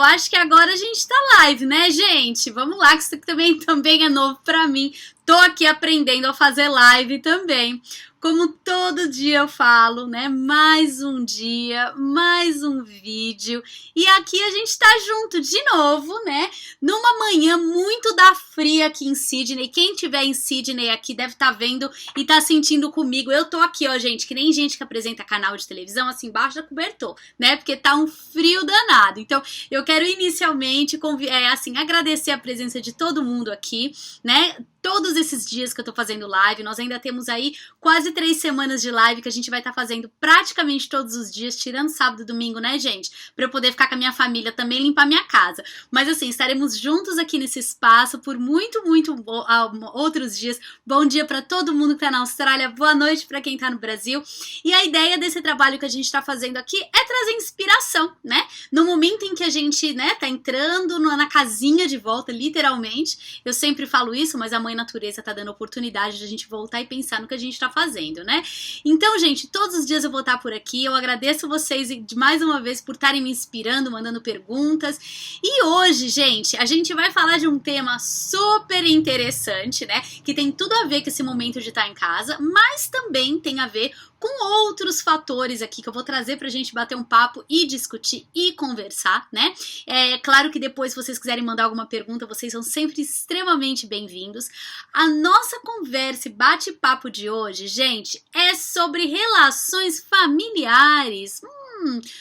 eu acho que agora a gente tá live, né, gente? Vamos lá, que isso aqui também é novo pra mim. Tô aqui aprendendo a fazer live também. Como todo dia eu falo, né? Mais um dia, mais um vídeo. E aqui a gente tá junto de novo, né? Numa manhã muito da fria aqui em Sydney. Quem tiver em Sydney aqui deve estar vendo e tá sentindo comigo. Eu tô aqui, ó, gente, que nem gente que apresenta canal de televisão, assim, embaixo da cobertor, né? Porque tá um frio danado. Então, eu quero inicialmente, agradecer a presença de todo mundo aqui, né? Todos esses dias que eu tô fazendo live, nós ainda temos aí quase 3 semanas de live que a gente vai estar fazendo praticamente todos os dias, tirando sábado e domingo, né, gente? Pra eu poder ficar com a minha família também e limpar minha casa. Mas assim, estaremos juntos aqui nesse espaço por muito outros dias. Bom dia pra todo mundo que tá na Austrália, boa noite pra quem tá no Brasil. E a ideia desse trabalho que a gente tá fazendo aqui é trazer inspiração, né? No momento em que a gente, né, tá entrando na casinha de volta, literalmente. Eu sempre falo isso, mas a mãe natureza tá dando oportunidade de a gente voltar e pensar no que a gente tá fazendo, né? Então, gente, todos os dias eu vou estar por aqui. Eu agradeço vocês de mais uma vez por estarem me inspirando, mandando perguntas. E hoje, gente, a gente vai falar de um tema super interessante, né? Que tem tudo a ver com esse momento de estar em casa, mas também tem a ver com outros fatores aqui que eu vou trazer pra gente bater um papo e discutir e conversar, né? É claro que depois, se vocês quiserem mandar alguma pergunta, vocês são sempre extremamente bem-vindos. A nossa conversa e bate-papo de hoje, gente, é sobre relações familiares.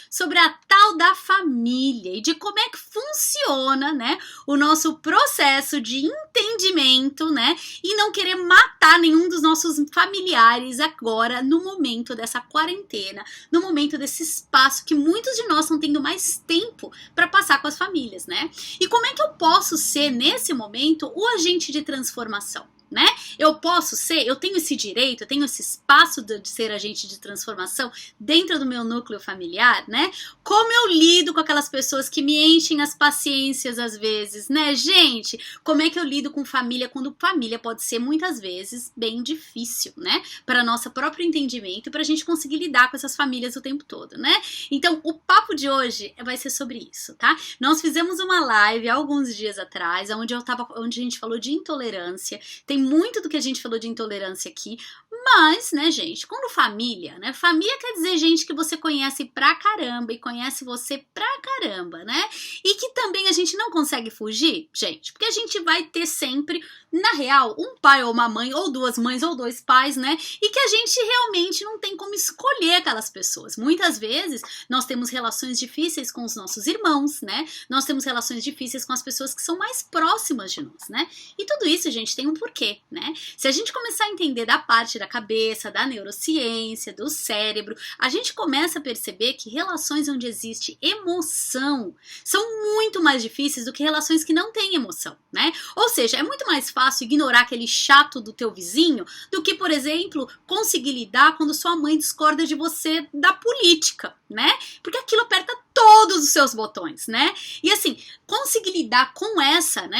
Sobre a tal da família e de como é que funciona, né, o nosso processo de entendimento, né, e não querer matar nenhum dos nossos familiares agora no momento dessa quarentena, no momento desse espaço que muitos de nós estão tendo mais tempo para passar com as famílias, né? E como é que eu posso ser nesse momento o agente de transformação? Né? Eu tenho esse direito, eu tenho esse espaço de ser agente de transformação dentro do meu núcleo familiar, né? Como eu lido com aquelas pessoas que me enchem as paciências às vezes, né, gente? Como é que eu lido com família quando família pode ser muitas vezes bem difícil, né? Para nosso próprio entendimento e para a gente conseguir lidar com essas famílias o tempo todo, né? Então, o papo de hoje vai ser sobre isso, tá? Nós fizemos uma live há alguns dias atrás, onde a gente falou de intolerância. Tem muito do que a gente falou de intolerância aqui, mas, né, gente, quando família, né, família quer dizer gente que você conhece pra caramba e conhece você pra caramba, né, e que também a gente não consegue fugir, gente, porque a gente vai ter sempre, na real, um pai ou uma mãe, ou duas mães ou dois pais, né, e que a gente realmente não tem como escolher aquelas pessoas. Muitas vezes, nós temos relações difíceis com os nossos irmãos, né, nós temos relações difíceis com as pessoas que são mais próximas de nós, né, e tudo isso, gente, tem um porquê, né? Se a gente começar a entender da parte da cabeça, da neurociência, do cérebro, a gente começa a perceber que relações onde existe emoção são muito mais difíceis do que relações que não têm emoção, né? Ou seja, é muito mais fácil ignorar aquele chato do teu vizinho do que, por exemplo, conseguir lidar quando sua mãe discorda de você da política, né? Porque aquilo aperta todos os seus botões, né? E assim, conseguir lidar com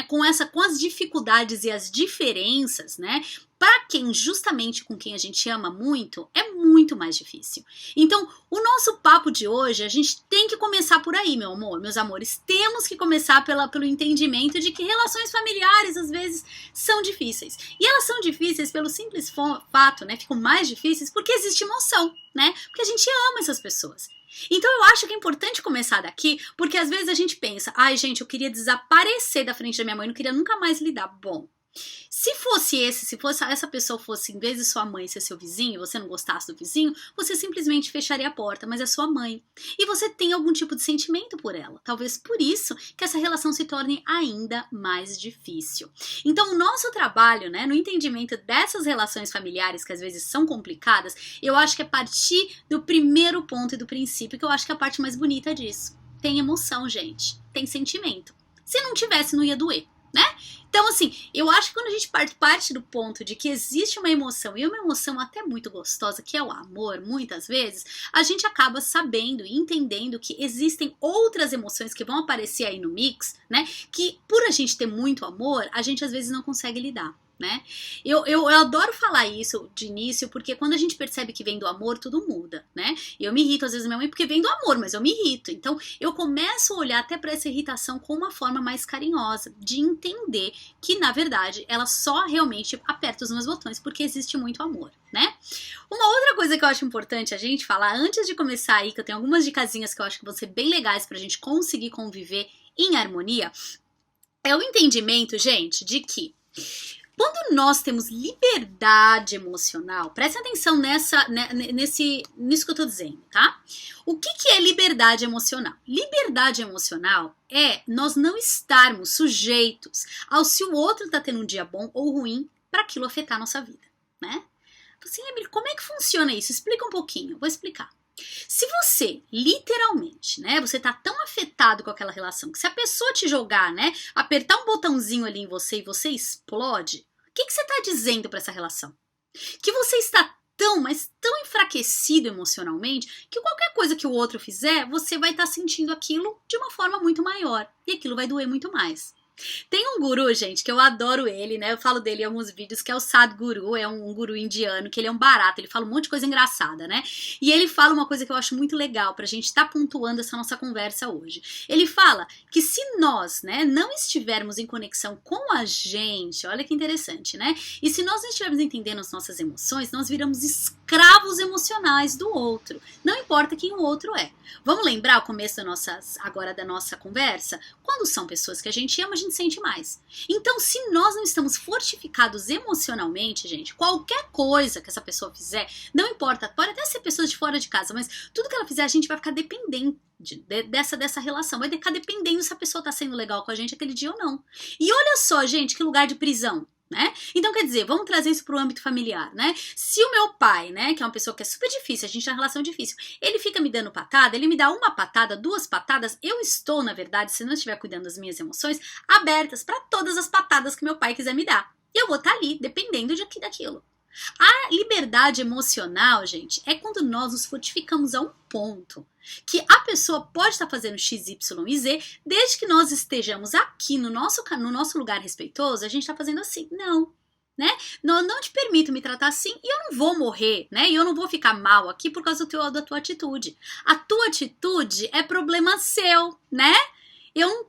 com as dificuldades e as diferenças, né? Para com quem a gente ama muito, é muito mais difícil. Então, o nosso papo de hoje, a gente tem que começar por aí, meu amor, meus amores. Temos que começar pelo entendimento de que relações familiares, às vezes, são difíceis. E elas são difíceis pelo simples fato, né? Ficam mais difíceis porque existe emoção, né? Porque a gente ama essas pessoas. Então eu acho que é importante começar daqui, porque às vezes a gente pensa, ai gente, eu queria desaparecer da frente da minha mãe, não queria nunca mais lidar. Bom, se essa pessoa fosse, em vez de sua mãe ser seu vizinho, você não gostasse do vizinho, você simplesmente fecharia a porta, mas é sua mãe. E você tem algum tipo de sentimento por ela. Talvez por isso que essa relação se torne ainda mais difícil. Então o nosso trabalho, né, no entendimento dessas relações familiares, que às vezes são complicadas, eu acho que é partir do primeiro ponto e do princípio, que eu acho que é a parte mais bonita disso. Tem emoção, gente. Tem sentimento. Se não tivesse, não ia doer, né? Então, assim, eu acho que quando a gente parte do ponto de que existe uma emoção, e uma emoção até muito gostosa, que é o amor, muitas vezes, a gente acaba sabendo e entendendo que existem outras emoções que vão aparecer aí no mix, né? Que por a gente ter muito amor, a gente às vezes não consegue lidar. né? Eu adoro falar isso de início, porque quando a gente percebe que vem do amor, tudo muda, né? E eu me irrito às vezes minha mãe porque vem do amor, mas eu me irrito. Então eu começo a olhar até para essa irritação com uma forma mais carinhosa, de entender que na verdade ela só realmente aperta os meus botões porque existe muito amor, né? Uma outra coisa que eu acho importante a gente falar, antes de começar aí, que eu tenho algumas dicasinhas que eu acho que vão ser bem legais pra gente conseguir conviver em harmonia, é o entendimento, gente, de que quando nós temos liberdade emocional, preste atenção nisso que eu tô dizendo, tá? O que é liberdade emocional? Liberdade emocional é nós não estarmos sujeitos ao se o outro tá tendo um dia bom ou ruim para aquilo afetar a nossa vida, né? Assim, Emily, como é que funciona isso? Explica um pouquinho, eu vou explicar. Se você, literalmente, né, você tá tão afetado com aquela relação, que se a pessoa te jogar, né, apertar um botãozinho ali em você e você explode, o que você tá dizendo para essa relação? Que você está tão, mas tão enfraquecido emocionalmente, que qualquer coisa que o outro fizer, você vai estar sentindo aquilo de uma forma muito maior, e aquilo vai doer muito mais. Tem um guru, gente, que eu adoro ele, né? Eu falo dele em alguns vídeos, que é o Sadhguru, é um guru indiano, que ele é um barato, ele fala um monte de coisa engraçada, né? E ele fala uma coisa que eu acho muito legal pra gente estar pontuando essa nossa conversa hoje. Ele fala que se nós, né, não estivermos em conexão com a gente, olha que interessante, né? E se nós não estivermos entendendo as nossas emoções, nós viramos escravos emocionais do outro. Não importa quem o outro é. Vamos lembrar o começo agora da nossa conversa? Quando são pessoas que a gente ama, a gente sente mais. Então, se nós não estamos fortificados emocionalmente, gente, qualquer coisa que essa pessoa fizer, não importa, pode até ser pessoas de fora de casa, mas tudo que ela fizer, a gente vai ficar dependente dessa relação, vai ficar dependendo se a pessoa tá sendo legal com a gente aquele dia ou não. E olha só, gente, que lugar de prisão. Né? Então, quer dizer, vamos trazer isso para o âmbito familiar, né? Se o meu pai, né, que é uma pessoa que é super difícil, a gente tem uma relação difícil, ele fica me dando patada, ele me dá uma patada, duas patadas, eu estou, na verdade, se não estiver cuidando das minhas emoções, abertas para todas as patadas que meu pai quiser me dar. E eu vou estar ali, dependendo daquilo. A liberdade emocional, gente, é quando nós nos fortificamos a um ponto que a pessoa pode estar fazendo X, Y e Z, desde que nós estejamos aqui no nosso lugar respeitoso, a gente está fazendo assim. Não, né? Não te permito me tratar assim e eu não vou morrer, né? E eu não vou ficar mal aqui por causa da tua atitude. A tua atitude é problema seu, né? Eu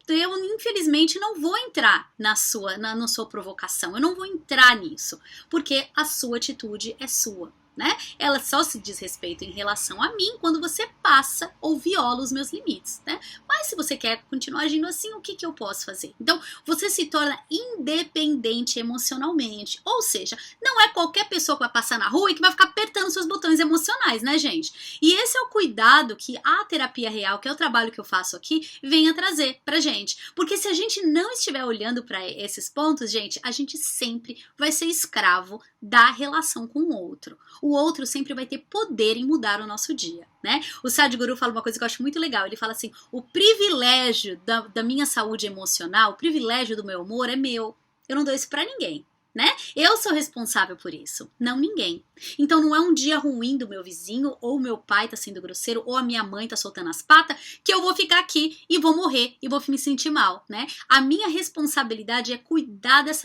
infelizmente não vou entrar na sua provocação, eu não vou entrar nisso, porque a sua atitude é sua, né? Ela só se diz respeito em relação a mim quando você passa ou viola os meus limites, né? Mas se você quer continuar agindo assim, o que eu posso fazer? Então, você se torna independente emocionalmente, ou seja, não é qualquer pessoa que vai passar na rua e que vai ficar apertando seus botões emocionais, né, gente? E esse é o cuidado que a terapia real, que é o trabalho que eu faço aqui, vem a trazer pra gente. Porque se a gente não estiver olhando para esses pontos, gente, a gente sempre vai ser escravo da relação com o outro. O outro sempre vai ter poder em mudar o nosso dia, né? O Sadhguru fala uma coisa que eu acho muito legal. Ele fala assim, o privilégio da minha saúde emocional, o privilégio do meu humor é meu. Eu não dou isso pra ninguém, né? Eu sou responsável por isso, não ninguém. Então não é um dia ruim do meu vizinho, ou meu pai tá sendo grosseiro, ou a minha mãe tá soltando as patas, que eu vou ficar aqui e vou morrer e vou me sentir mal, né? A minha responsabilidade é cuidar das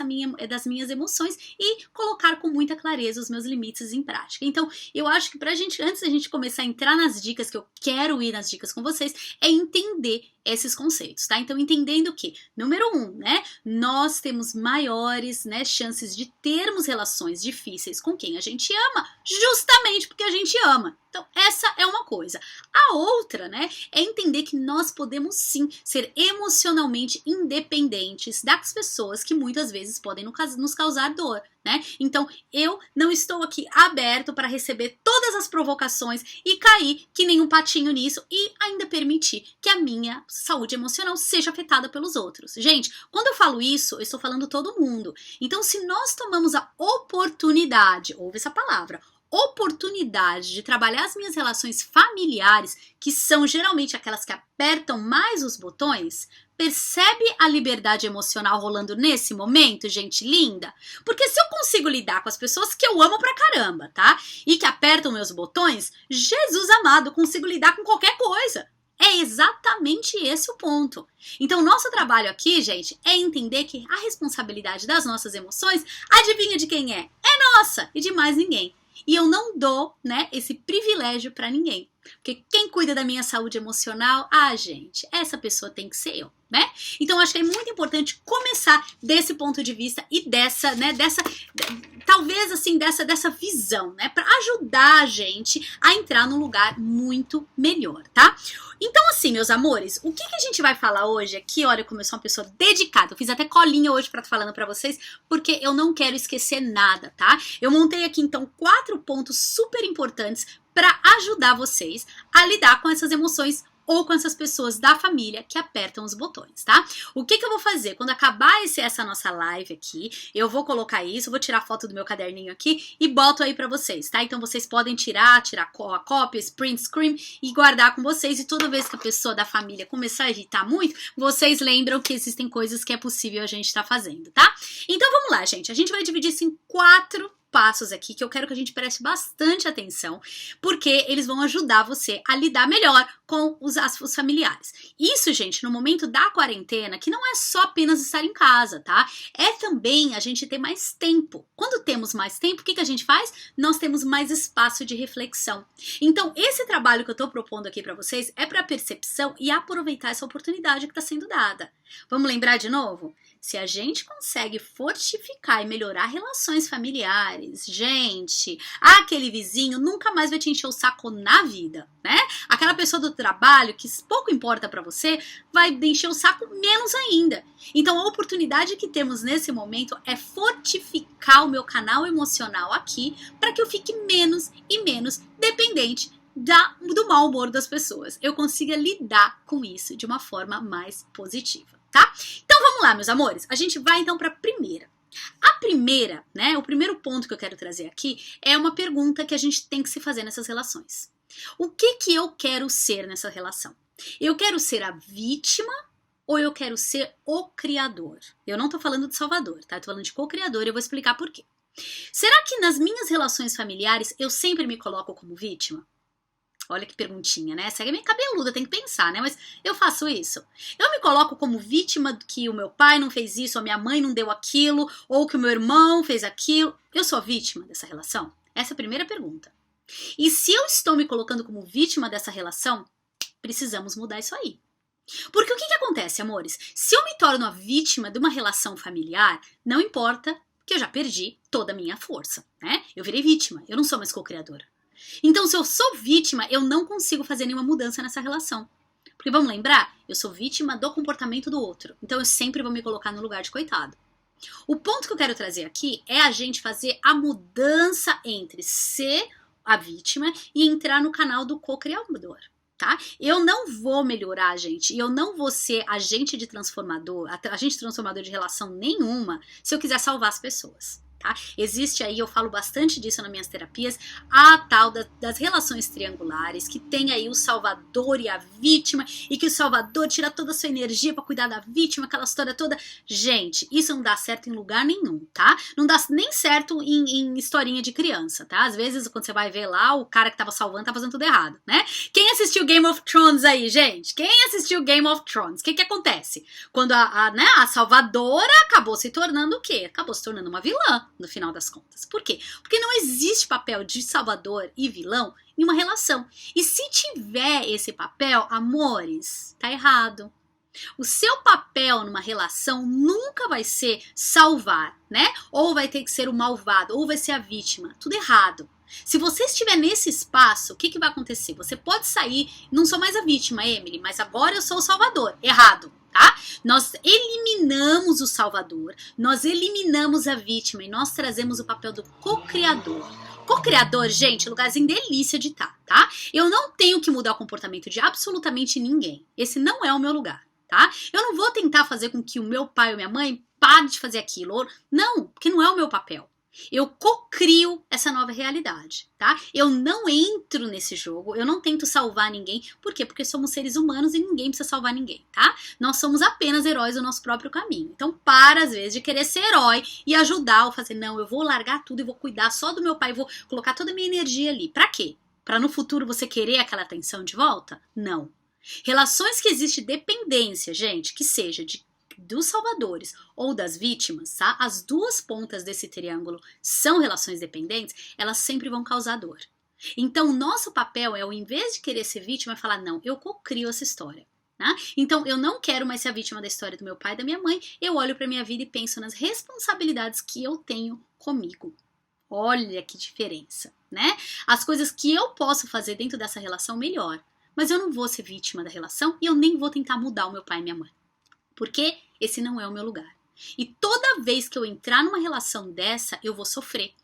minhas emoções e colocar com muita clareza os meus limites em prática. Então eu acho que antes da gente começar a entrar nas dicas, que eu quero ir nas dicas com vocês, é entender esses conceitos, tá? Então entendendo que, número 1, né? Nós temos maiores, né, chances de termos relações difíceis com quem a gente ama, justamente porque a gente ama. Então, essa é uma coisa. A outra, né, é entender que nós podemos sim ser emocionalmente independentes das pessoas que muitas vezes podem nos causar dor, né? Então, eu não estou aqui aberto para receber todas as provocações e cair que nem um patinho nisso e ainda permitir que a minha saúde emocional seja afetada pelos outros. Gente, quando eu falo isso, eu estou falando todo mundo. Então, se nós tomamos a oportunidade, ouve essa palavra, oportunidade de trabalhar as minhas relações familiares, que são geralmente aquelas que apertam mais os botões, percebe a liberdade emocional rolando nesse momento, gente linda? Porque se eu consigo lidar com as pessoas que eu amo pra caramba, tá? E que apertam meus botões, Jesus amado, eu consigo lidar com qualquer coisa. É exatamente esse o ponto. Então, nosso trabalho aqui, gente, é entender que a responsabilidade das nossas emoções, adivinha de quem é? É nossa e de mais ninguém. E eu não dou, né, esse privilégio para ninguém. Porque quem cuida da minha saúde emocional, gente, essa pessoa tem que ser eu, né? Então, acho que é muito importante começar desse ponto de vista e dessa visão, né? Para ajudar a gente a entrar num lugar muito melhor, tá? Então, assim, meus amores, o que a gente vai falar hoje aqui? Olha, como eu sou uma pessoa dedicada, eu fiz até colinha hoje pra estar falando pra vocês, porque eu não quero esquecer nada, tá? Eu montei aqui, então, 4 pontos super importantes para ajudar vocês a lidar com essas emoções ou com essas pessoas da família que apertam os botões, tá? O que eu vou fazer? Quando acabar essa nossa live aqui, eu vou colocar isso, vou tirar foto do meu caderninho aqui e boto aí pra vocês, tá? Então vocês podem tirar a cópia, print screen e guardar com vocês, e toda vez que a pessoa da família começar a irritar muito, vocês lembram que existem coisas que é possível a gente tá fazendo, tá? Então vamos lá, gente. A gente vai dividir isso em 4 passos aqui que eu quero que a gente preste bastante atenção, porque eles vão ajudar você a lidar melhor com os familiares. Isso, gente, no momento da quarentena, que não é só apenas estar em casa, tá? É também a gente ter mais tempo. Quando temos mais tempo, o que a gente faz? Nós temos mais espaço de reflexão. Então, esse trabalho que eu tô propondo aqui para vocês é para percepção e aproveitar essa oportunidade que está sendo dada. Vamos lembrar de novo? Se a gente consegue fortificar e melhorar relações familiares, gente, aquele vizinho nunca mais vai te encher o saco na vida, né? Aquela pessoa do trabalho que pouco importa pra você vai encher o saco menos ainda. Então a oportunidade que temos nesse momento é fortificar o meu canal emocional aqui para que eu fique menos e menos dependente do mau humor das pessoas. Eu consiga lidar com isso de uma forma mais positiva. Tá? Então vamos lá, meus amores. A gente vai então para a primeira. A primeira, né? O primeiro ponto que eu quero trazer aqui é uma pergunta que a gente tem que se fazer nessas relações. O que eu quero ser nessa relação? Eu quero ser a vítima ou eu quero ser o criador? Eu não tô falando de salvador, tá? Eu tô falando de co-criador e eu vou explicar por quê. Será que nas minhas relações familiares eu sempre me coloco como vítima? Olha que perguntinha, né? Essa é meio cabeluda, tem que pensar, né? Mas eu faço isso. Eu me coloco como vítima que o meu pai não fez isso, ou a minha mãe não deu aquilo, ou que o meu irmão fez aquilo. Eu sou vítima dessa relação? Essa é a primeira pergunta. E se eu estou me colocando como vítima dessa relação, precisamos mudar isso aí. Porque o que acontece, amores? Se eu me torno a vítima de uma relação familiar, não importa que eu já perdi toda a minha força, né? Eu virei vítima, eu não sou mais co-criadora. Então, se eu sou vítima, eu não consigo fazer nenhuma mudança nessa relação. Porque vamos lembrar, eu sou vítima do comportamento do outro. Então, eu sempre vou me colocar no lugar de coitado. O ponto que eu quero trazer aqui é a gente fazer a mudança entre ser a vítima e entrar no canal do co-criador. Tá? Eu não vou melhorar, gente, eu não vou ser agente transformador de relação nenhuma se eu quiser salvar as pessoas. Tá? Existe aí, eu falo bastante disso nas minhas terapias, a tal das relações triangulares, que tem aí o salvador e a vítima, e que o salvador tira toda a sua energia pra cuidar da vítima, aquela história toda. Gente, isso não dá certo em lugar nenhum, tá? Não dá nem certo em historinha de criança, tá? Às vezes, quando você vai ver lá, o cara que tava salvando tá fazendo tudo errado, né? Quem assistiu Game of Thrones aí, gente? Quem assistiu Game of Thrones? O que acontece? Quando a salvadora acabou se tornando o quê? Acabou se tornando uma vilã. No final das contas. Por quê? Porque não existe papel de salvador e vilão em uma relação. E se tiver esse papel, amores, tá errado. O seu papel numa relação nunca vai ser salvar, né? Ou vai ter que ser o malvado, ou vai ser a vítima. Tudo errado. Se você estiver nesse espaço, o que vai acontecer? Você pode sair, não sou mais a vítima, Emily, mas agora eu sou o salvador. Errado. Tá? Nós eliminamos o salvador, nós eliminamos a vítima e nós trazemos o papel do co-criador. Co-criador, gente, lugarzinho delícia de estar, tá? Eu não tenho que mudar o comportamento de absolutamente ninguém. Esse não é o meu lugar, tá? Eu não vou tentar fazer com que o meu pai ou minha mãe pare de fazer aquilo. Não, porque não é o meu papel. Eu cocrio essa nova realidade, tá? Eu não entro nesse jogo, eu não tento salvar ninguém. Por quê? Porque somos seres humanos e ninguém precisa salvar ninguém, tá? Nós somos apenas heróis do nosso próprio caminho. Então, para, às vezes, de querer ser herói e ajudar ou fazer, não, eu vou largar tudo e vou cuidar só do meu pai, vou colocar toda a minha energia ali. Pra quê? Pra no futuro você querer aquela atenção de volta? Não. Relações que existe dependência, gente, que seja dos salvadores ou das vítimas, tá? As duas pontas desse triângulo são relações dependentes, elas sempre vão causar dor. Então, o nosso papel é, ao invés de querer ser vítima, é falar, não, eu cocrio essa história. Né? Então, eu não quero mais ser a vítima da história do meu pai e da minha mãe, eu olho para minha vida e penso nas responsabilidades que eu tenho comigo. Olha que diferença, né? As coisas que eu posso fazer dentro dessa relação, melhor. Mas eu não vou ser vítima da relação e eu nem vou tentar mudar o meu pai e minha mãe. Porque esse não é o meu lugar. E toda vez que eu entrar numa relação dessa, eu vou sofrer.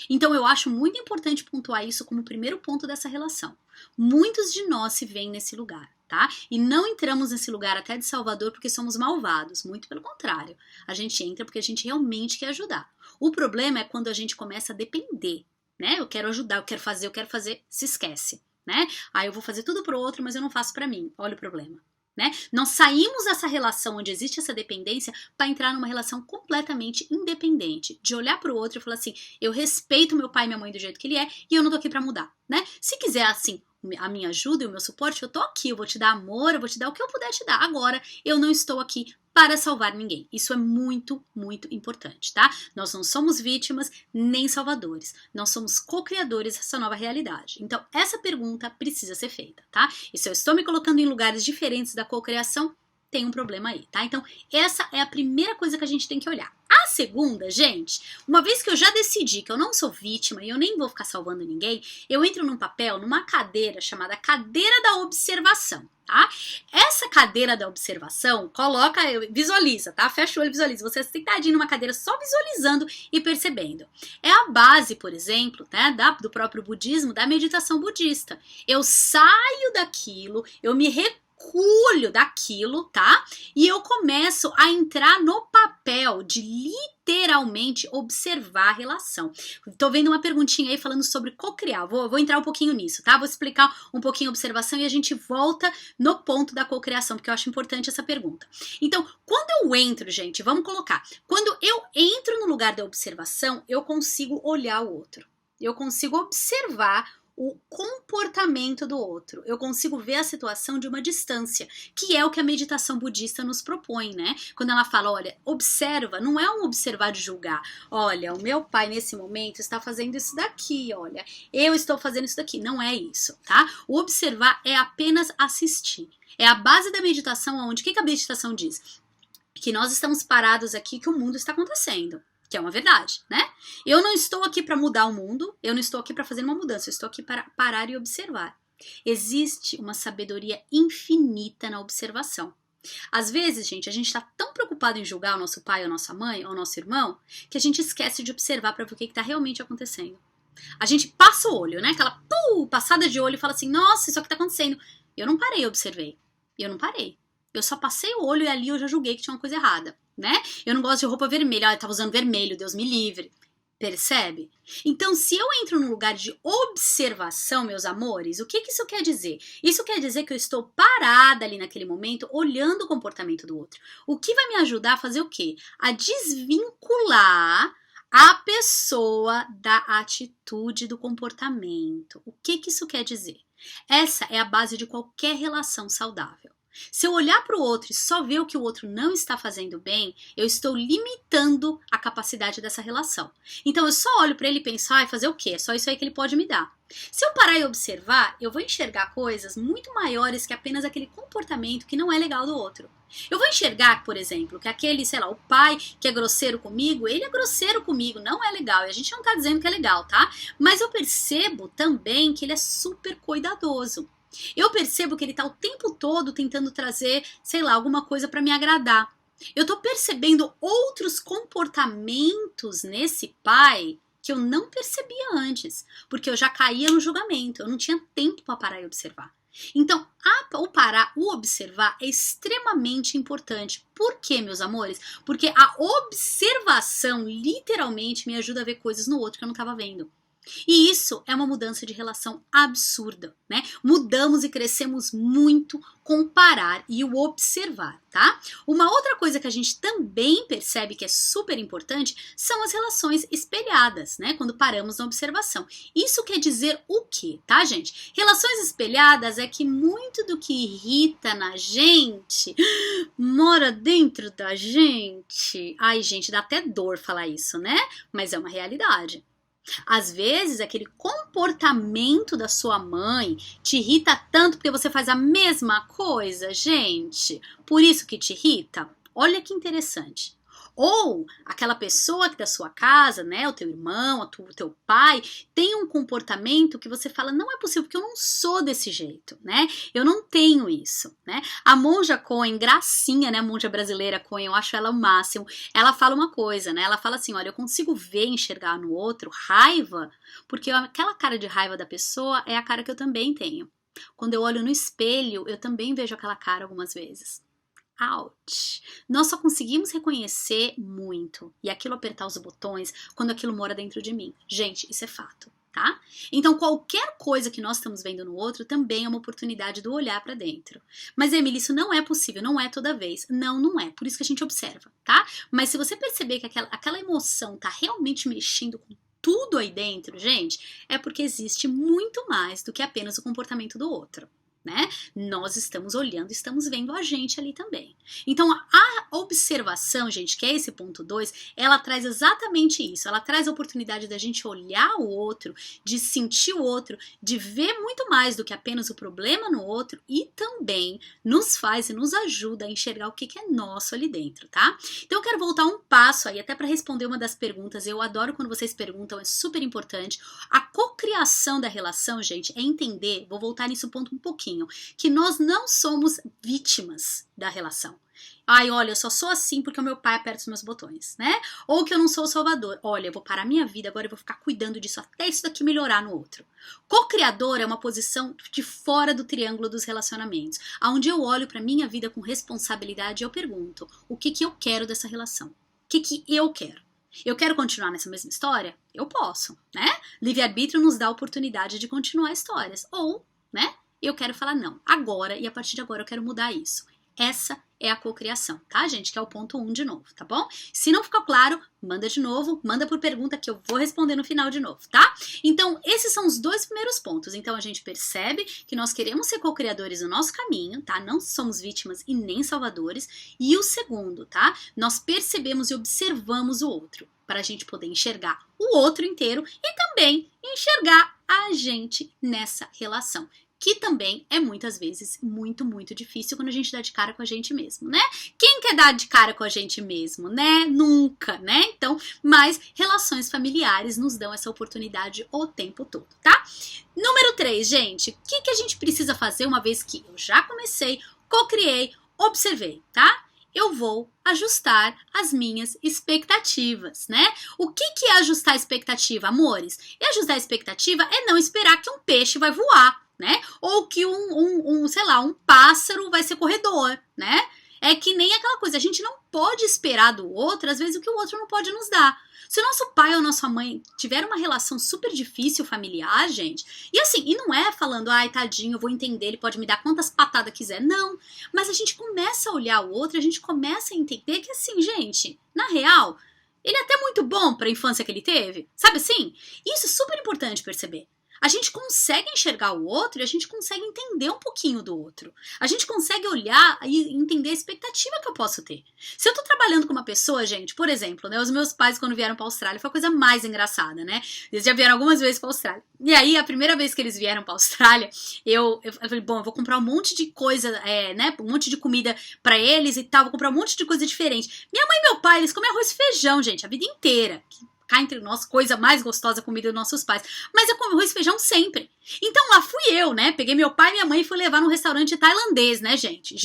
Então eu acho muito importante pontuar isso como o primeiro ponto dessa relação. Muitos de nós se veem nesse lugar, tá? E não entramos nesse lugar até de Salvador porque somos malvados, muito pelo contrário. A gente entra porque a gente realmente quer ajudar. O problema é quando a gente começa a depender, né? Eu quero ajudar, eu quero fazer, se esquece, né? Aí eu vou fazer tudo pro outro, mas eu não faço pra mim. Olha o problema. Né? Nós saímos dessa relação onde existe essa dependência para entrar numa relação completamente independente, de olhar para o outro e falar assim, eu respeito meu pai e minha mãe do jeito que ele é e eu não tô aqui para mudar, né? Se quiser assim a minha ajuda e o meu suporte, eu tô aqui, eu vou te dar amor, eu vou te dar o que eu puder te dar. Agora, eu não estou aqui para salvar ninguém. Isso é muito, muito importante, tá? Nós não somos vítimas nem salvadores. Nós somos co-criadores dessa nova realidade. Então, essa pergunta precisa ser feita, tá? E se eu estou me colocando em lugares diferentes da co-criação, tem um problema aí, tá? Então, essa é a primeira coisa que a gente tem que olhar. A segunda, gente, uma vez que eu já decidi que eu não sou vítima e eu nem vou ficar salvando ninguém, eu entro num papel, numa cadeira chamada cadeira da observação, tá? Essa cadeira da observação, visualiza, tá? Fecha o olho e visualiza. Você sentadinho numa cadeira só visualizando e percebendo. É a base, por exemplo, né, do próprio budismo, da meditação budista. Eu saio daquilo, eu me recolho daquilo, tá? E eu começo a entrar no papel de literalmente observar a relação. Tô vendo uma perguntinha aí falando sobre cocriar. Vou entrar um pouquinho nisso, tá? Vou explicar um pouquinho a observação e a gente volta no ponto da cocriação, porque eu acho importante essa pergunta. Então, quando eu entro, gente, vamos colocar. Quando eu entro no lugar da observação, eu consigo olhar o outro. Eu consigo observar o comportamento do outro. Eu consigo ver a situação de uma distância, que é o que a meditação budista nos propõe, né? Quando ela fala, olha, observa, não é um observar de julgar. Olha, o meu pai nesse momento está fazendo isso daqui, olha, eu estou fazendo isso daqui. Não é isso, tá? O observar é apenas assistir. É a base da meditação, onde, o que a meditação diz? Que nós estamos parados aqui, que o mundo está acontecendo. Que é uma verdade, né? Eu não estou aqui para mudar o mundo, eu não estou aqui para fazer uma mudança, eu estou aqui para parar e observar. Existe uma sabedoria infinita na observação. Às vezes, gente, a gente está tão preocupado em julgar o nosso pai, ou a nossa mãe, ou o nosso irmão, que a gente esquece de observar para ver o que está realmente acontecendo. A gente passa o olho, né? Aquela passada de olho e fala assim, nossa, isso aqui está acontecendo. Eu não parei, observei. Eu não parei. Eu só passei o olho e ali eu já julguei que tinha uma coisa errada, né? Eu não gosto de roupa vermelha, eu tava usando vermelho, Deus me livre. Percebe? Então, se eu entro num lugar de observação, meus amores, o que isso quer dizer? Isso quer dizer que eu estou parada ali naquele momento, olhando o comportamento do outro. O que vai me ajudar a fazer o quê? A desvincular a pessoa da atitude, do comportamento. O que isso quer dizer? Essa é a base de qualquer relação saudável. Se eu olhar para o outro e só ver o que o outro não está fazendo bem, eu estou limitando a capacidade dessa relação. Então eu só olho para ele e penso, fazer o quê? É só isso aí que ele pode me dar. Se eu parar e observar, eu vou enxergar coisas muito maiores que apenas aquele comportamento que não é legal do outro. Eu vou enxergar, por exemplo, que aquele, sei lá, o pai que é grosseiro comigo, ele é grosseiro comigo, não é legal. E a gente não tá dizendo que é legal, tá? Mas eu percebo também que ele é super cuidadoso. Eu percebo que ele tá o tempo todo tentando trazer, sei lá, alguma coisa para me agradar. Eu tô percebendo outros comportamentos nesse pai que eu não percebia antes, porque eu já caía no julgamento, eu não tinha tempo para parar e observar. Então, o observar é extremamente importante. Por quê, meus amores? Porque a observação literalmente me ajuda a ver coisas no outro que eu não estava vendo. E isso é uma mudança de relação absurda, né? Mudamos e crescemos muito com o parar e o observar, tá? Uma outra coisa que a gente também percebe que é super importante são as relações espelhadas, né? Quando paramos na observação. Isso quer dizer o quê, tá, gente? Relações espelhadas é que muito do que irrita na gente mora dentro da gente. Ai, gente, dá até dor falar isso, né? Mas é uma realidade. Às vezes, aquele comportamento da sua mãe te irrita tanto porque você faz a mesma coisa, gente. Por isso que te irrita? Olha que interessante. Ou aquela pessoa que da sua casa, né, o teu irmão, o teu pai, tem um comportamento que você fala, não é possível, porque eu não sou desse jeito, né? Eu não tenho isso, né? A Monja Coen, gracinha, né, a monja brasileira Coen, eu acho ela o máximo, ela fala uma coisa, né? Ela fala assim, olha, eu consigo ver, enxergar no outro raiva, porque aquela cara de raiva da pessoa é a cara que eu também tenho. Quando eu olho no espelho, eu também vejo aquela cara algumas vezes. Ouch! Nós só conseguimos reconhecer muito e aquilo apertar os botões quando aquilo mora dentro de mim. Gente, isso é fato, tá? Então qualquer coisa que nós estamos vendo no outro também é uma oportunidade do olhar para dentro. Mas, Emily, isso não é possível, não é toda vez. Não, não é. Por isso que a gente observa, tá? Mas se você perceber que aquela emoção tá realmente mexendo com tudo aí dentro, gente, é porque existe muito mais do que apenas o comportamento do outro. Né? Nós estamos olhando, estamos vendo a gente ali também. Então a observação, gente, que é esse ponto 2, ela traz exatamente isso, ela traz a oportunidade da gente olhar o outro, de sentir o outro, de ver muito mais do que apenas o problema no outro e também nos faz e nos ajuda a enxergar o que é nosso ali dentro, tá? Então eu quero voltar um passo aí até para responder uma das perguntas, eu adoro quando vocês perguntam, é super importante. A cocriação da relação, gente, é entender, vou voltar nesse ponto um pouquinho, que nós não somos vítimas da relação. Ai, olha, eu só sou assim porque o meu pai aperta os meus botões, né? Ou que eu não sou o salvador. Olha, eu vou parar minha vida agora e vou ficar cuidando disso até isso daqui melhorar no outro. Co-criador é uma posição de fora do triângulo dos relacionamentos, onde eu olho para minha vida com responsabilidade e eu pergunto, o que eu quero dessa relação? O que eu quero? Eu quero continuar nessa mesma história? Eu posso, né? Livre-arbítrio nos dá a oportunidade de continuar histórias. Ou, né? Eu quero falar não, agora e a partir de agora eu quero mudar isso. Essa é a cocriação, tá, gente? Que é o ponto 1 de novo, tá bom? Se não ficou claro, manda de novo, manda por pergunta que eu vou responder no final de novo, tá? Então, esses são os 2 primeiros pontos. Então, a gente percebe que nós queremos ser co-criadores no nosso caminho, tá? Não somos vítimas e nem salvadores. E o segundo, tá? Nós percebemos e observamos o outro, para a gente poder enxergar o outro inteiro e também enxergar a gente nessa relação. Que também é muitas vezes muito, muito difícil quando a gente dá de cara com a gente mesmo, né? Quem quer dar de cara com a gente mesmo, né? Nunca, né? Então, mas relações familiares nos dão essa oportunidade o tempo todo, tá? Número 3, gente, o que a gente precisa fazer uma vez que eu já comecei, co-criei, observei, tá? Eu vou ajustar as minhas expectativas, né? O que é ajustar a expectativa, amores? E ajustar a expectativa é não esperar que um peixe vai voar, né? Ou que sei lá, um pássaro vai ser corredor, né? É que nem aquela coisa, a gente não pode esperar do outro, às vezes, o que o outro não pode nos dar. Se o nosso pai ou nossa mãe tiver uma relação super difícil familiar, gente, e assim, e não é falando, ai, tadinho, eu vou entender, ele pode me dar quantas patadas quiser, não. Mas a gente começa a olhar o outro, a gente começa a entender que assim, gente, na real, ele é até muito bom para a infância que ele teve, sabe assim? Isso é super importante perceber. A gente consegue enxergar o outro e a gente consegue entender um pouquinho do outro. A gente consegue olhar e entender a expectativa que eu posso ter. Se eu tô trabalhando com uma pessoa, gente, por exemplo, né, os meus pais quando vieram pra Austrália foi a coisa mais engraçada, né? Eles já vieram algumas vezes pra Austrália. E aí, a primeira vez que eles vieram pra Austrália, eu falei, bom, eu vou comprar um monte de coisa, né, um monte de comida pra eles e tal, vou comprar um monte de coisa diferente. Minha mãe e meu pai, eles comem arroz e feijão, gente, a vida inteira. Cá entre nós, coisa mais gostosa, comida dos nossos pais. Mas eu como arroz e feijão sempre. Então lá fui eu, né? Peguei meu pai e minha mãe e fui levar num restaurante tailandês, né, gente?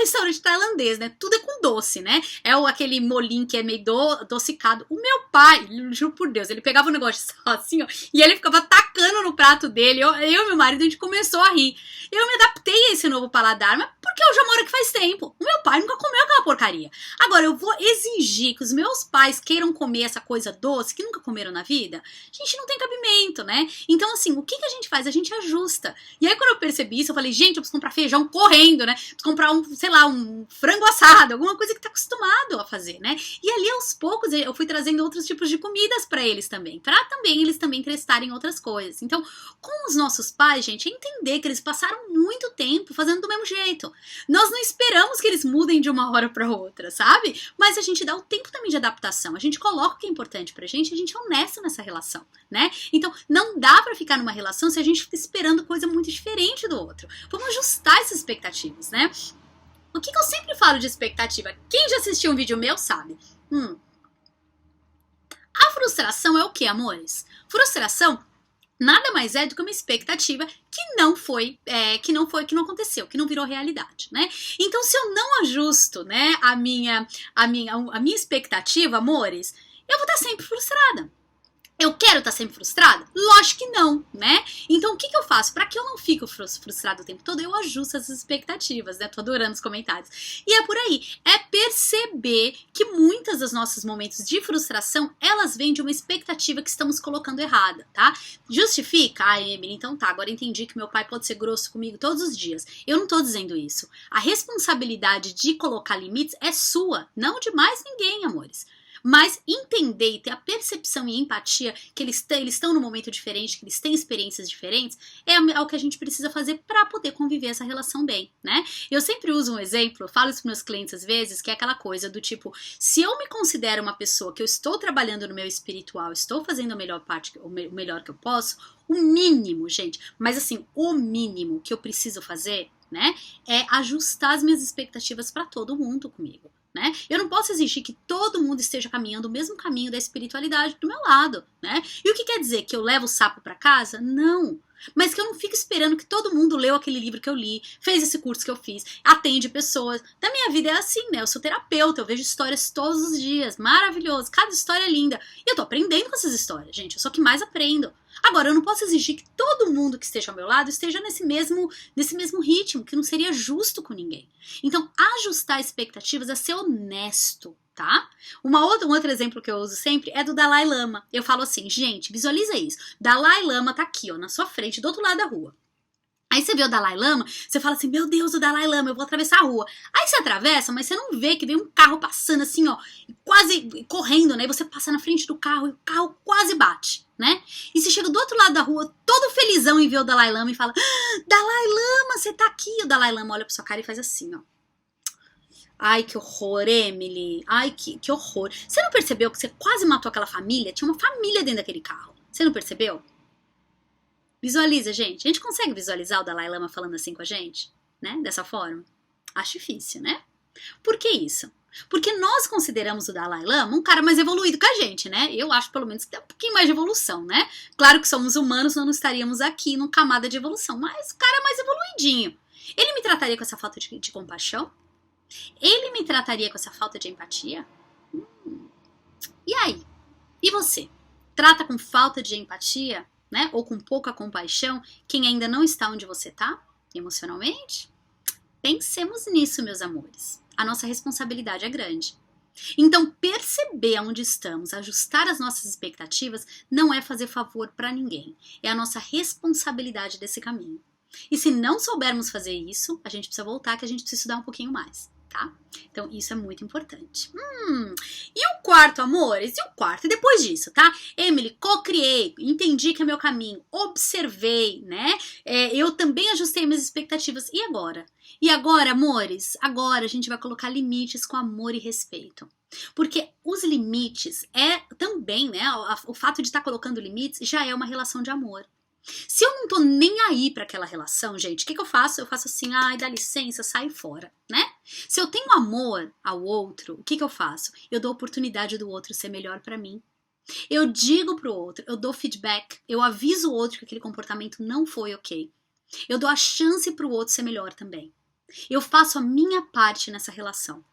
Restaurante tailandês, né? Tudo é com doce, né? É aquele molinho que é meio adocicado. O meu pai, juro por Deus, ele pegava o negócio assim, ó, e ele ficava tacando no prato dele. Eu e meu marido, a gente começou a rir. Eu me adaptei a esse novo paladar, mas porque eu já moro aqui faz tempo. O meu pai nunca comeu aquela porcaria. Agora, eu vou exigir que os meus pais queiram comer essa coisa doce que nunca comeram na vida? A gente não tem cabimento, né? Então, assim, o que a gente faz? A gente ajusta. E aí, quando eu percebi isso, eu falei, gente, eu preciso comprar feijão correndo, né? Preciso comprar um frango assado, alguma coisa que tá acostumado a fazer, né? E ali, aos poucos, eu fui trazendo outros tipos de comidas pra eles também. Pra também eles também testarem outras coisas. Então, com os nossos pais, gente, é entender que eles passaram muito tempo fazendo do mesmo jeito. Nós não esperamos que eles mudem de uma hora para outra, sabe? Mas a gente dá o tempo também de adaptação. A gente coloca o que é importante pra gente, a gente é honesto nessa relação, né? Então, não dá pra ficar numa relação se a gente fica esperando coisa muito diferente do outro. Vamos ajustar essas expectativas, né? O que eu sempre falo de expectativa? Quem já assistiu um vídeo meu sabe. A frustração é o que, amores? Frustração nada mais é do que uma expectativa que não aconteceu, que não virou realidade, né? Então, se eu não ajusto, né, a minha expectativa, amores, eu vou estar sempre frustrada. Eu quero estar sempre frustrada? Lógico que não, né? Então, o que eu faço? Para que eu não fique frustrada o tempo todo, eu ajusto essas expectativas, né? Tô adorando os comentários. E é por aí. É perceber que muitos dos nossos momentos de frustração, elas vêm de uma expectativa que estamos colocando errada, tá? Justifica? Ah, Emily, então tá, agora entendi que meu pai pode ser grosso comigo todos os dias. Eu não tô dizendo isso. A responsabilidade de colocar limites é sua, não de mais ninguém, amores. Mas entender e ter a percepção e empatia que eles estão num momento diferente, que eles têm experiências diferentes, é o que a gente precisa fazer para poder conviver essa relação bem, né? Eu sempre uso um exemplo, eu falo isso para meus clientes às vezes, que é aquela coisa do tipo, se eu me considero uma pessoa que eu estou trabalhando no meu espiritual, estou fazendo a melhor parte, o melhor que eu posso, o mínimo, gente, mas assim, o mínimo que eu preciso fazer, né, é ajustar as minhas expectativas para todo mundo comigo. Né? Eu não posso exigir que todo mundo esteja caminhando o mesmo caminho da espiritualidade do meu lado, né? E o que quer dizer? Que eu levo o sapo para casa? Não. Mas que eu não fico esperando que todo mundo leu aquele livro que eu li, fez esse curso que eu fiz, atende pessoas. Na minha vida é assim, né? Eu sou terapeuta, eu vejo histórias todos os dias, maravilhoso, cada história é linda. E eu tô aprendendo com essas histórias, gente, eu sou que mais aprendo. Agora, eu não posso exigir que todo mundo que esteja ao meu lado esteja nesse mesmo ritmo, que não seria justo com ninguém. Então, ajustar expectativas é ser honesto, tá? Um outro exemplo que eu uso sempre é do Dalai Lama. Eu falo assim, gente, visualiza isso. Dalai Lama tá aqui, ó, na sua frente, do outro lado da rua. Aí você vê o Dalai Lama, você fala assim, meu Deus, o Dalai Lama, eu vou atravessar a rua. Aí você atravessa, mas você não vê que vem um carro passando assim, ó, quase correndo, né? E você passa na frente do carro e o carro quase bate, né? E você chega do outro lado da rua, todo felizão e vê o Dalai Lama e fala, Dalai Lama, você tá aqui. O Dalai Lama olha pra sua cara e faz assim, ó. Ai, que horror, Emily. Ai, que horror. Você não percebeu que você quase matou aquela família? Tinha uma família dentro daquele carro. Você não percebeu? Visualiza, gente. A gente consegue visualizar o Dalai Lama falando assim com a gente? Né? Dessa forma? Acho difícil, né? Por que isso? Porque nós consideramos o Dalai Lama um cara mais evoluído que a gente, né? Eu acho, pelo menos, que tem um pouquinho mais de evolução, né? Claro que somos humanos, não estaríamos aqui numa camada de evolução, mas o cara é mais evoluidinho. Ele me trataria com essa falta de compaixão? Ele me trataria com essa falta de empatia? E aí? E você? Trata com falta de empatia, né? Ou com pouca compaixão quem ainda não está onde você está, emocionalmente? Pensemos nisso, meus amores. A nossa responsabilidade é grande. Então, perceber onde estamos, ajustar as nossas expectativas, não é fazer favor para ninguém. É a nossa responsabilidade desse caminho. E se não soubermos fazer isso, a gente precisa voltar, que a gente precisa estudar um pouquinho mais, tá? Então, isso é muito importante. E o quarto, amores? E o quarto? E depois disso, tá? Emily, co-criei, entendi que é meu caminho, observei, né? Eu também ajustei minhas expectativas. E agora? E agora, amores? Agora a gente vai colocar limites com amor e respeito. Porque os limites é também, né? O fato de estar colocando limites já é uma relação de amor. Se eu não tô nem aí pra aquela relação, gente, o que eu faço? Eu faço assim, ai, dá licença, sai fora, né? Se eu tenho amor ao outro, o que eu faço? Eu dou oportunidade do outro ser melhor pra mim. Eu digo pro outro, eu dou feedback, eu aviso o outro que aquele comportamento não foi ok. Eu dou a chance pro outro ser melhor também. Eu faço a minha parte nessa relação.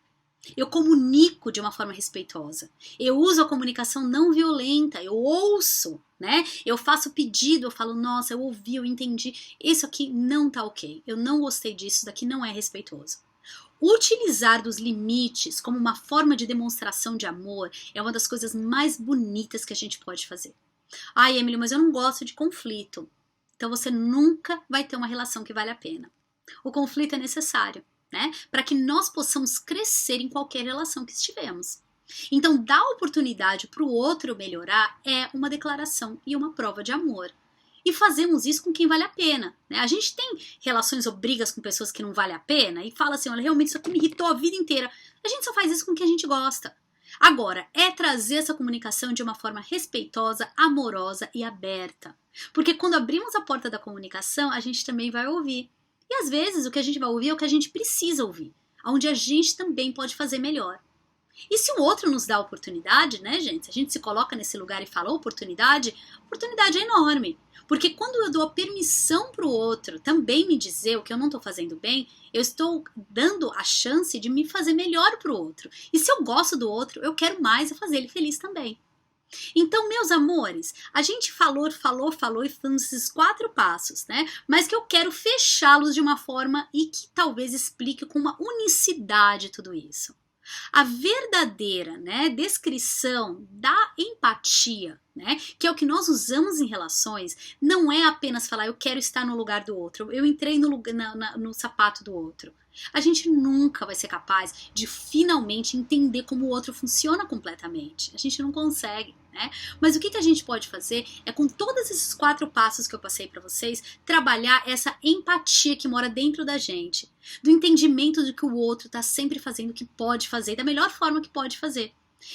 Eu comunico de uma forma respeitosa. Eu uso a comunicação não violenta. Eu ouço, né? Eu faço pedido, eu falo, nossa, eu ouvi, eu entendi. Isso aqui não tá ok. Eu não gostei disso, isso daqui não é respeitoso. Utilizar dos limites como uma forma de demonstração de amor é uma das coisas mais bonitas que a gente pode fazer. Ai, Emily, mas eu não gosto de conflito. Então você nunca vai ter uma relação que vale a pena. O conflito é necessário, né? Para que nós possamos crescer em qualquer relação que estivemos. Então, dar oportunidade para o outro melhorar é uma declaração e uma prova de amor. E fazemos isso com quem vale a pena, né? A gente tem relações ou brigas com pessoas que não vale a pena e fala assim, olha, realmente isso aqui me irritou a vida inteira. A gente só faz isso com quem a gente gosta. Agora, é trazer essa comunicação de uma forma respeitosa, amorosa e aberta. Porque quando abrimos a porta da comunicação, a gente também vai ouvir. E às vezes o que a gente vai ouvir é o que a gente precisa ouvir, onde a gente também pode fazer melhor. E se o outro nos dá oportunidade, né, gente? Se a gente se coloca nesse lugar e fala oportunidade, a oportunidade é enorme. Porque quando eu dou a permissão para o outro também me dizer o que eu não estou fazendo bem, eu estou dando a chance de me fazer melhor para o outro. E se eu gosto do outro, eu quero mais e fazer ele feliz também. Então, meus amores, a gente falou e fizemos esses 4 passos, né? Mas que eu quero fechá-los de uma forma e que talvez explique com uma unicidade tudo isso. A verdadeira, né, descrição da empatia, né, que é o que nós usamos em relações, não é apenas falar eu quero estar no lugar do outro, eu entrei no sapato do outro. A gente nunca vai ser capaz de finalmente entender como o outro funciona completamente. A gente não consegue, né? Mas o que a gente pode fazer é, com todos esses 4 passos que eu passei para vocês, trabalhar essa empatia que mora dentro da gente, do entendimento de que o outro está sempre fazendo o que pode fazer, da melhor forma que pode fazer,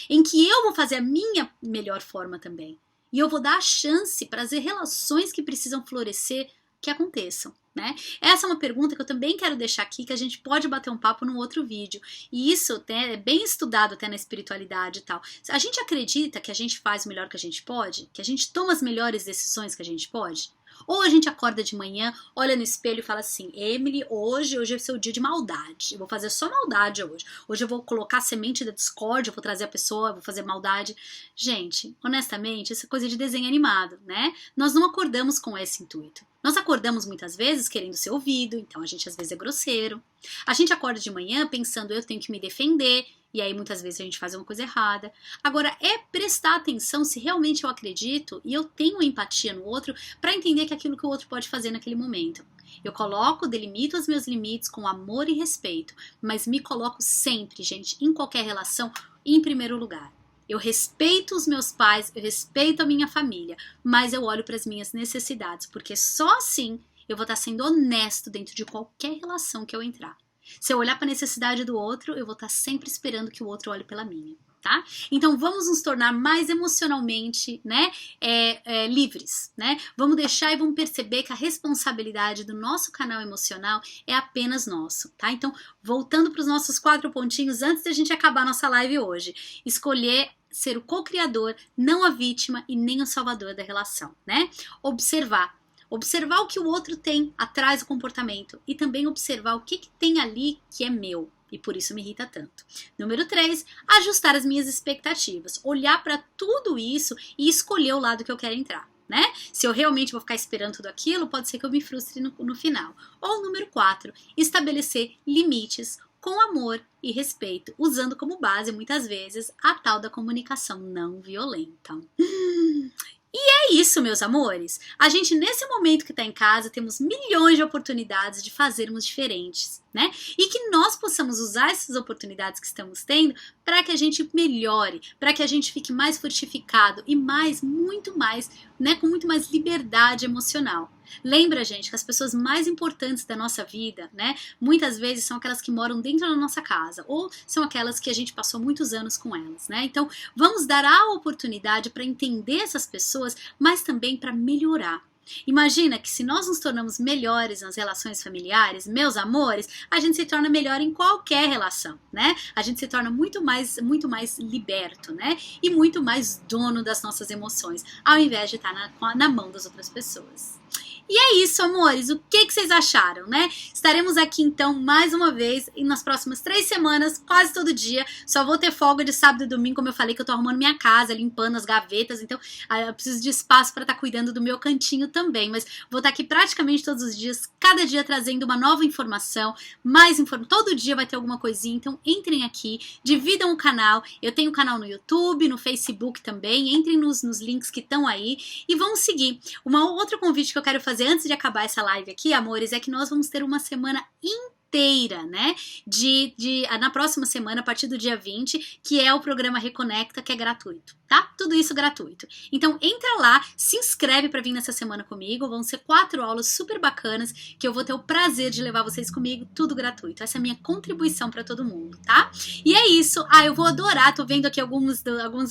em que eu vou fazer a minha melhor forma também. E eu vou dar a chance para as relações que precisam florescer que aconteçam, né? Essa é uma pergunta que eu também quero deixar aqui, que a gente pode bater um papo num outro vídeo. E isso, né, é bem estudado até na espiritualidade e tal. A gente acredita que a gente faz o melhor que a gente pode? Que a gente toma as melhores decisões que a gente pode? Ou a gente acorda de manhã, olha no espelho e fala assim, Emily, hoje é o seu dia de maldade. Eu vou fazer só maldade hoje. Hoje eu vou colocar a semente da discórdia, eu vou trazer a pessoa, eu vou fazer maldade. Gente, honestamente, isso é coisa de desenho animado, né? Nós não acordamos com esse intuito. Nós acordamos muitas vezes querendo ser ouvido, então a gente às vezes é grosseiro. A gente acorda de manhã pensando, eu tenho que me defender, e aí muitas vezes a gente faz uma coisa errada. Agora, é prestar atenção se realmente eu acredito e eu tenho empatia no outro para entender que aquilo que o outro pode fazer naquele momento. Eu delimito os meus limites com amor e respeito, mas me coloco sempre, gente, em qualquer relação, em primeiro lugar. Eu respeito os meus pais, eu respeito a minha família, mas eu olho para as minhas necessidades, porque só assim eu vou estar sendo honesto dentro de qualquer relação que eu entrar. Se eu olhar para a necessidade do outro, eu vou estar sempre esperando que o outro olhe pela minha, tá? Então vamos nos tornar mais emocionalmente, né, livres, né? Vamos deixar e vamos perceber que a responsabilidade do nosso canal emocional é apenas nosso, tá? Então, voltando para os nossos 4 pontinhos, antes de a gente acabar a nossa live hoje, escolher ser o co-criador, não a vítima e nem o salvador da relação, né? Observar o que o outro tem atrás do comportamento e também observar o que tem ali que é meu e por isso me irrita tanto. Número 3, ajustar as minhas expectativas, olhar para tudo isso e escolher o lado que eu quero entrar, né? Se eu realmente vou ficar esperando tudo aquilo, pode ser que eu me frustre no final. Ou número 4, estabelecer limites com amor e respeito, usando como base, muitas vezes, a tal da comunicação não violenta. É isso, meus amores. A gente, nesse momento que está em casa, temos milhões de oportunidades de fazermos diferentes, né? E que nós possamos usar essas oportunidades que estamos tendo para que a gente melhore, para que a gente fique mais fortificado e muito mais, né, com muito mais liberdade emocional. Lembra, gente, que as pessoas mais importantes da nossa vida, né, muitas vezes são aquelas que moram dentro da nossa casa ou são aquelas que a gente passou muitos anos com elas, né? Então, vamos dar a oportunidade para entender essas pessoas, mas também para melhorar. Imagina que se nós nos tornamos melhores nas relações familiares, meus amores, a gente se torna melhor em qualquer relação, né? A gente se torna muito mais liberto, né? E muito mais dono das nossas emoções, ao invés de estar na mão das outras pessoas. E é isso, amores. O que vocês acharam, né? Estaremos aqui, então, mais uma vez, e nas próximas 3 semanas, quase todo dia. Só vou ter folga de sábado e domingo, como eu falei, que eu tô arrumando minha casa, limpando as gavetas. Então, eu preciso de espaço para estar cuidando do meu cantinho também. Mas vou estar aqui praticamente todos os dias, cada dia trazendo uma nova informação, mais informação. Todo dia vai ter alguma coisinha. Então, entrem aqui, dividam o canal. Eu tenho canal no YouTube, no Facebook também. Entrem nos links que estão aí e vão seguir. Outro convite que eu quero fazer antes de acabar essa live aqui, amores, é que nós vamos ter uma semana inteira, né, na próxima semana, a partir do dia 20, que é o programa Reconecta, que é gratuito, tá? Tudo isso gratuito. Então, entra lá, se inscreve pra vir nessa semana comigo, vão ser 4 aulas super bacanas, que eu vou ter o prazer de levar vocês comigo, tudo gratuito. Essa é a minha contribuição pra todo mundo, tá? E é isso. Eu vou adorar, tô vendo aqui alguns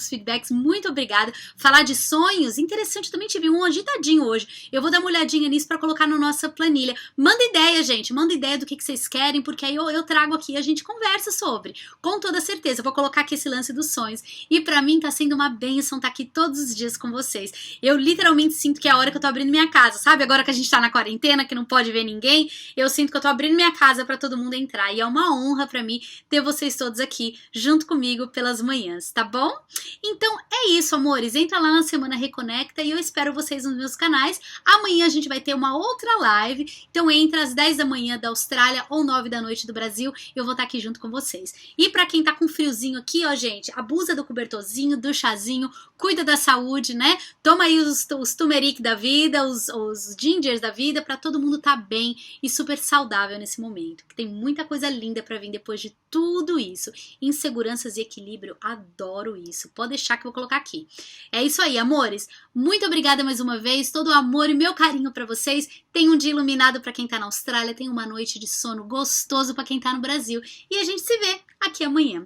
feedbacks, muito obrigada. Falar de sonhos, interessante, também tive um agitadinho hoje. Eu vou dar uma olhadinha nisso pra colocar na nossa planilha. Manda ideia, gente, manda ideia do que vocês querem, porque aí eu trago aqui e a gente conversa sobre, com toda certeza. Eu vou colocar aqui esse lance dos sonhos. E pra mim tá sendo uma bênção estar aqui todos os dias com vocês. Eu literalmente sinto que é a hora que eu tô abrindo minha casa, sabe? Agora que a gente tá na quarentena, que não pode ver ninguém, eu sinto que eu tô abrindo minha casa pra todo mundo entrar. E é uma honra pra mim ter vocês todos aqui junto comigo pelas manhãs, tá bom? Então é isso, amores. Entra lá na Semana Reconecta e eu espero vocês nos meus canais. Amanhã a gente vai ter uma outra live, então entra às 10 da manhã da Austrália ou 9 da noite do Brasil, eu vou estar aqui junto com vocês. E pra quem tá com friozinho aqui, ó, gente, abusa do cobertorzinho, do chazinho, cuida da saúde, né? Toma aí os turmeric da vida, os gingers da vida, pra todo mundo tá bem e super saudável nesse momento. Que tem muita coisa linda pra vir depois de tudo isso. Inseguranças e equilíbrio, adoro isso. Pode deixar que eu vou colocar aqui. É isso aí, amores. Muito obrigada mais uma vez, todo o amor e meu carinho pra vocês. Tenha um dia iluminado pra quem tá na Austrália, tenha uma noite de sono gostoso pra quem tá no Brasil. E a gente se vê aqui amanhã.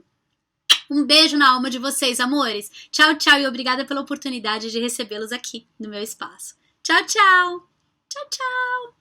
Um beijo na alma de vocês, amores. Tchau, tchau e obrigada pela oportunidade de recebê-los aqui no meu espaço. Tchau, tchau. Tchau, tchau.